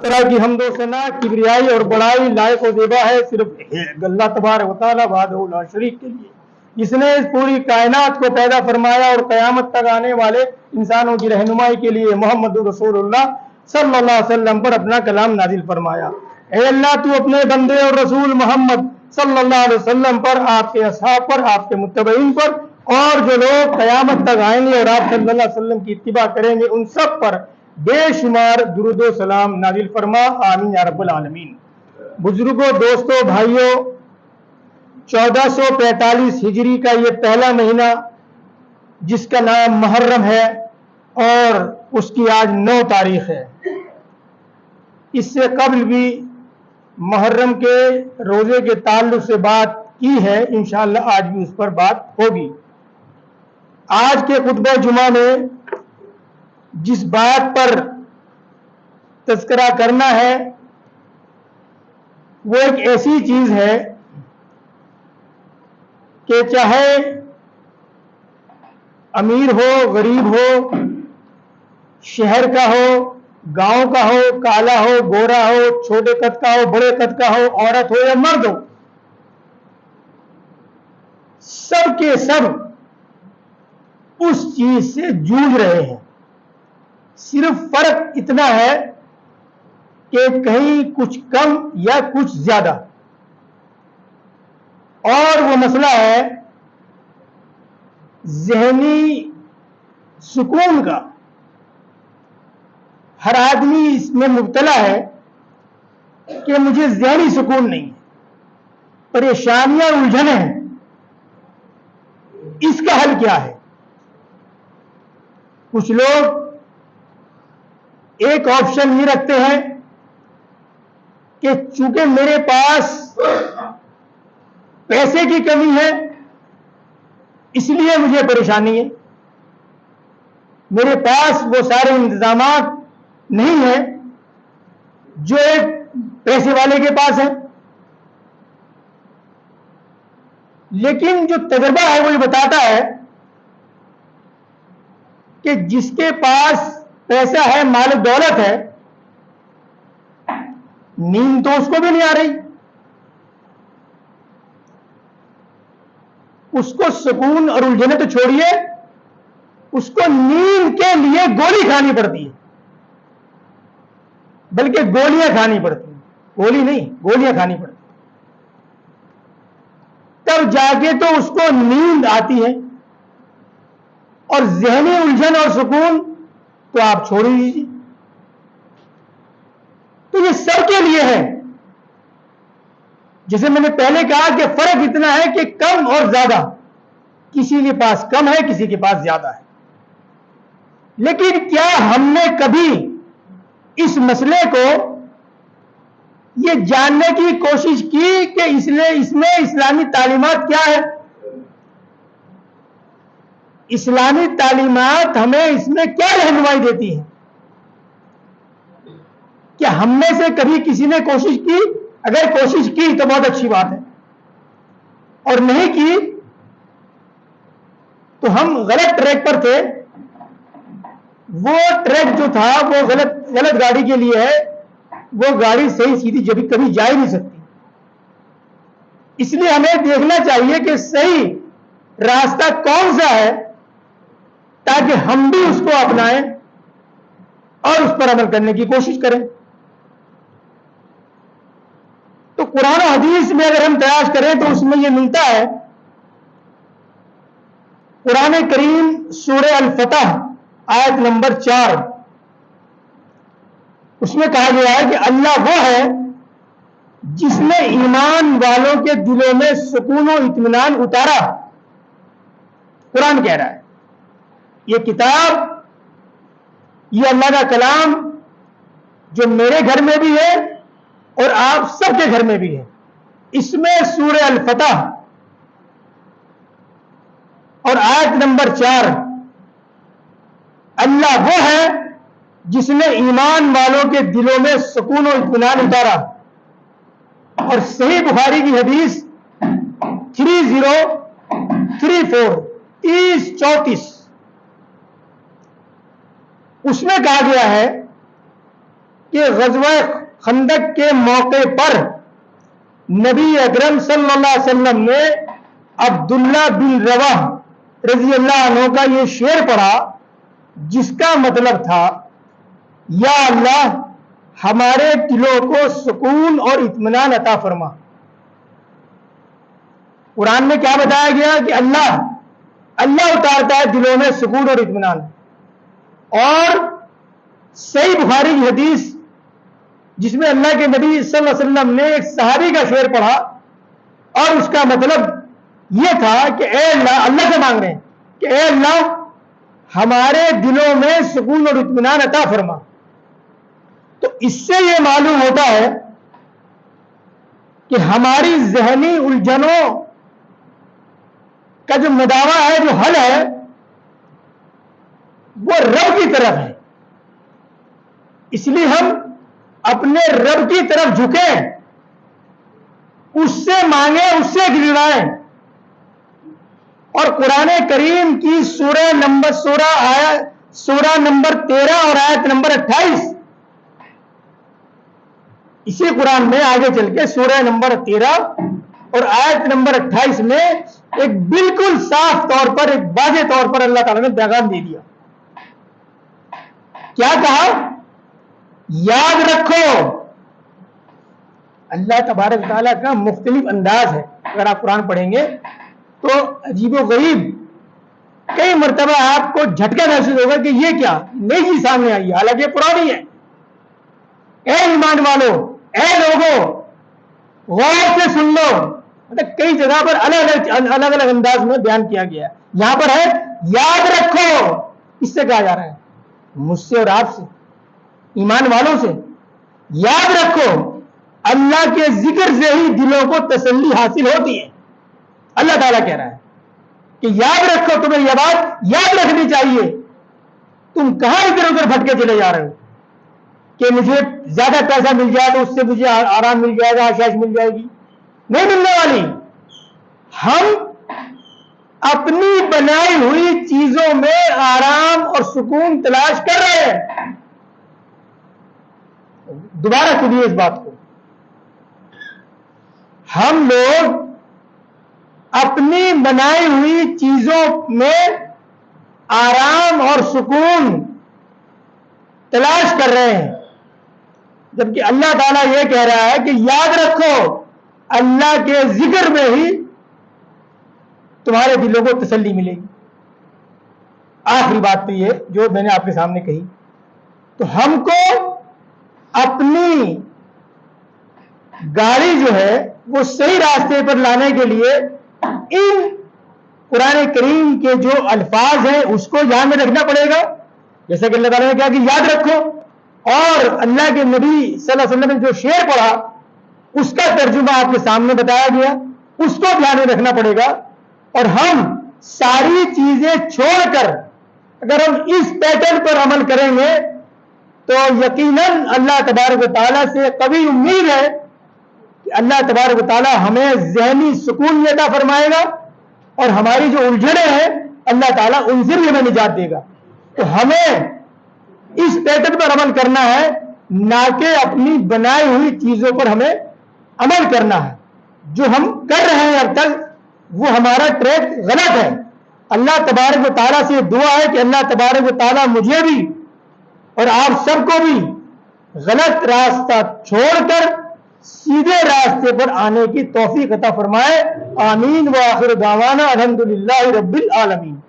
तरह की हमदो सना किबरियाई और बड़ाई लायक व ज़ेबा है सिर्फ अल्लाह तबारक व तआला वहदहू ला शरीक के लिए, जिसने इस पूरी कायनात को पैदा फरमाया और क़यामत तक आने वाले इंसानों की रहनुमाई के लिए मोहम्मद रसूलुल्लाह सल्लल्लाहु अलैहि वसल्लम पर अपना कलाम नाजिल फरमाया। ऐ अल्लाह, तू अपने बंदे और रसूल मोहम्मद सल्लल्लाहु अलैहि वसल्लम पर, आपके असहाब पर, आपके मुत्तबईन पर और जो लोग क़यामत तक आएंगे और आप सल्लल्लाहु अलैहि वसल्लम की इत्तिबा करेंगे उन सब पर बेशुमार दुरूद व सलाम नाजिल फरमा। आमीन या रब्बल आलमीन। बुजुर्गों, दोस्तों, भाइयों, 1445 हिजरी का ये पहला महीना जिसका नाम मुहर्रम है और उसकी आज 9 तारीख है। इससे कबल भी मुहर्रम के रोजे के ताल्लुक से बात की है, इंशाअल्लाह आज भी उस पर बात होगी। आज के खुतबा जुमा में जिस बात पर तज़किरा करना है वो एक ऐसी चीज है कि चाहे अमीर हो, गरीब हो, शहर का हो, गांव का हो, काला हो, गोरा हो, छोटे कद का हो, बड़े कद का हो, औरत हो या मर्द हो, सब के सब उस चीज से जूझ रहे हैं। सिर्फ फर्क इतना है कि कहीं कुछ कम या कुछ ज्यादा, और वो मसला है ज़हनी सुकून का। हर आदमी इसमें मुब्तला है कि मुझे ज़हनी सुकून नहीं है, परेशानियां, उलझने हैं। इसका हल क्या है? कुछ लोग एक ऑप्शन ये रखते हैं कि चूंकि मेरे पास पैसे की कमी है इसलिए मुझे परेशानी है, मेरे पास वो सारे इंतजामात नहीं है जो एक पैसे वाले के पास है। लेकिन जो तजर्बा है वो ये बताता है कि जिसके पास पैसा है, माल दौलत है, नींद तो उसको भी नहीं आ रही, उसको सुकून और उलझने तो छोड़िए, उसको नींद के लिए गोली खानी पड़ती है, बल्कि गोलियां खानी पड़ती हैं, गोली नहीं गोलियां खानी पड़ती, तब जाके तो उसको नींद आती है। और ज़हनी उलझन और सुकून तो आप छोड़ ही दीजिए। तो ये सबके लिए है। जैसे मैंने पहले कहा कि फर्क इतना है कि कम और ज्यादा, किसी के पास कम है, किसी के पास ज्यादा है। लेकिन क्या हमने कभी इस मसले को ये जानने की कोशिश की कि इसमें इस्लामी तालीमात क्या है? इस्लामी तालीमात हमें इसमें क्या रहनुमाई देती है? क्या हम में से कभी किसी ने कोशिश की? अगर कोशिश की तो बहुत अच्छी बात है, और नहीं की तो हम गलत ट्रैक पर थे। वो ट्रैक जो था वो गलत गाड़ी के लिए है, वो गाड़ी सही सीधी कभी जा ही नहीं सकती। इसलिए हमें देखना चाहिए कि सही रास्ता कौन सा है ताकि हम भी उसको अपनाएं और उस पर अमल करने की कोशिश करें। तो कुरान और हदीस में अगर हम तलाश करें तो उसमें यह मिलता है। कुरान करीम सूरह अल-फतह आयत नंबर 4, उसमें कहा गया है कि अल्लाह वो है जिसने ईमान वालों के दिलों में सुकून और इत्मीनान उतारा। कुरान कह रहा है, ये किताब, ये अल्लाह का कलाम जो मेरे घर में भी है और आप सबके घर में भी है। इसमें सूरह अल-फतह और आयत नंबर 4, अल्लाह वो है जिसने ईमान वालों के दिलों में सुकून और इत्मीनान उतारा। और सही बुखारी की हदीस 3034 उसमें कहा गया है کہ غزوہ خندق کے موقع پر نبی اکرم صلی اللہ علیہ وسلم نے عبداللہ بن رواح رضی اللہ عنہ کا یہ شعر پڑھا جس کا مطلب تھا یا اللہ ہمارے دلوں کو سکون اور اطمینان عطا فرما۔ قرآن میں کیا بتایا گیا کہ اللہ اتارتا ہے دلوں میں سکون اور اطمینان۔ اور صحیح بخاری کی حدیث جس میں اللہ کے نبی صلی اللہ علیہ وسلم نے ایک صحابی کا شعر پڑھا اور اس کا مطلب یہ تھا کہ اے اللہ سے مانگ رہے ہیں کہ اے اللہ ہمارے دلوں میں سکون اور اطمینان عطا فرما۔ تو اس سے یہ معلوم ہوتا ہے کہ ہماری ذہنی الجھنوں کا جو مداوع ہے، جو حل ہے، وہ رب کی طرف ہے۔ اس لیے ہم اپنے رب کی طرف جھکیں، اس سے مانگیں، اس سے گروائیں۔ اور قرآن کریم کی سورہ نمبر 13 اور آیت نمبر 28، اسی قرآن میں آگے چل کے سورہ نمبر 13 اور آیت نمبر 28 میں ایک بالکل صاف طور پر، ایک واضح طور پر اللہ تعالیٰ نے پیغام دے دیا۔ کیا کہا؟ یاد رکھو۔ اللہ تبارک تعالیٰ کا مختلف انداز ہے، اگر آپ قرآن پڑھیں گے تو عجیب و غریب کئی مرتبہ آپ کو جھٹکا محسوس ہوگا کہ یہ کیا نئی چیز سامنے آئی ہے، حالانکہ پرانی ہے۔ اے ایمان والو، اے لوگوں، غور سے سن لو۔ مطلب کئی جگہ پر الگ الگ انداز میں بیان کیا گیا ہے۔ یہاں پر ہے یاد رکھو، اس سے کہا جا رہا ہے مجھ سے اور آپ سے، ایمان والوں سے۔ یاد رکھو، اللہ کے ذکر سے ہی دلوں کو تسلی حاصل ہوتی ہے۔ اللہ تعالیٰ کہہ رہا ہے کہ یاد رکھو، تمہیں یہ بات یاد رکھنی چاہیے۔ تم کہاں ادھر ادھر بھٹکے چلے جا رہے ہو کہ مجھے زیادہ پیسہ مل جائے تو اس سے مجھے آرام مل جائے گا، آشائش مل جائے گی، نہیں ملنے والی۔ ہم اپنی بنائی ہوئی چیزوں میں آرام اور سکون تلاش کر رہے ہیں۔ دوبارہ سنیے اس بات کو، ہم لوگ اپنی بنائی ہوئی چیزوں میں آرام اور سکون تلاش کر رہے ہیں، جبکہ اللہ تعالیٰ یہ کہہ رہا ہے کہ یاد رکھو، اللہ کے ذکر میں ہی تمہارے دلوں کو تسلی ملے گی۔ آخری بات تو یہ جو میں نے آپ کے سامنے کہی، تو ہم کو اپنی گاڑی جو ہے وہ صحیح راستے پر لانے کے لیے ان قرآن کریم کے جو الفاظ ہیں اس کو دھیان میں رکھنا پڑے گا، جیسا کہ اللہ تعالیٰ نے کہا کہ یاد رکھو۔ اور اللہ کے نبی صلی اللہ علیہ وسلم نے جو شعر پڑھا اس کا ترجمہ آپ کے سامنے بتایا گیا، اس کو دھیان میں رکھنا پڑے گا۔ اور ہم ساری چیزیں چھوڑ کر اگر ہم اس پیٹرن پر عمل کریں گے تو یقیناً اللہ تبارک و تعالیٰ سے قوی امید ہے کہ اللہ تبارک و تعالیٰ ہمیں ذہنی سکون عطا فرمائے گا، اور ہماری جو الجھنیں ہیں اللہ تعالیٰ ان سے بھی ہمیں نجات دے گا۔ تو ہمیں اس پیٹرن پر عمل کرنا ہے، نہ کہ اپنی بنائی ہوئی چیزوں پر ہمیں عمل کرنا ہے۔ جو ہم کر رہے ہیں اب تک وہ ہمارا ٹریک غلط ہے۔ اللہ تبارک و تعالیٰ سے دعا ہے کہ اللہ تبارک و تعالیٰ مجھے بھی اور آپ سب کو بھی غلط راستہ چھوڑ کر سیدھے راستے پر آنے کی توفیق عطا فرمائے۔ آمین۔ وآخر دعوانا الحمدللہ رب العالمین۔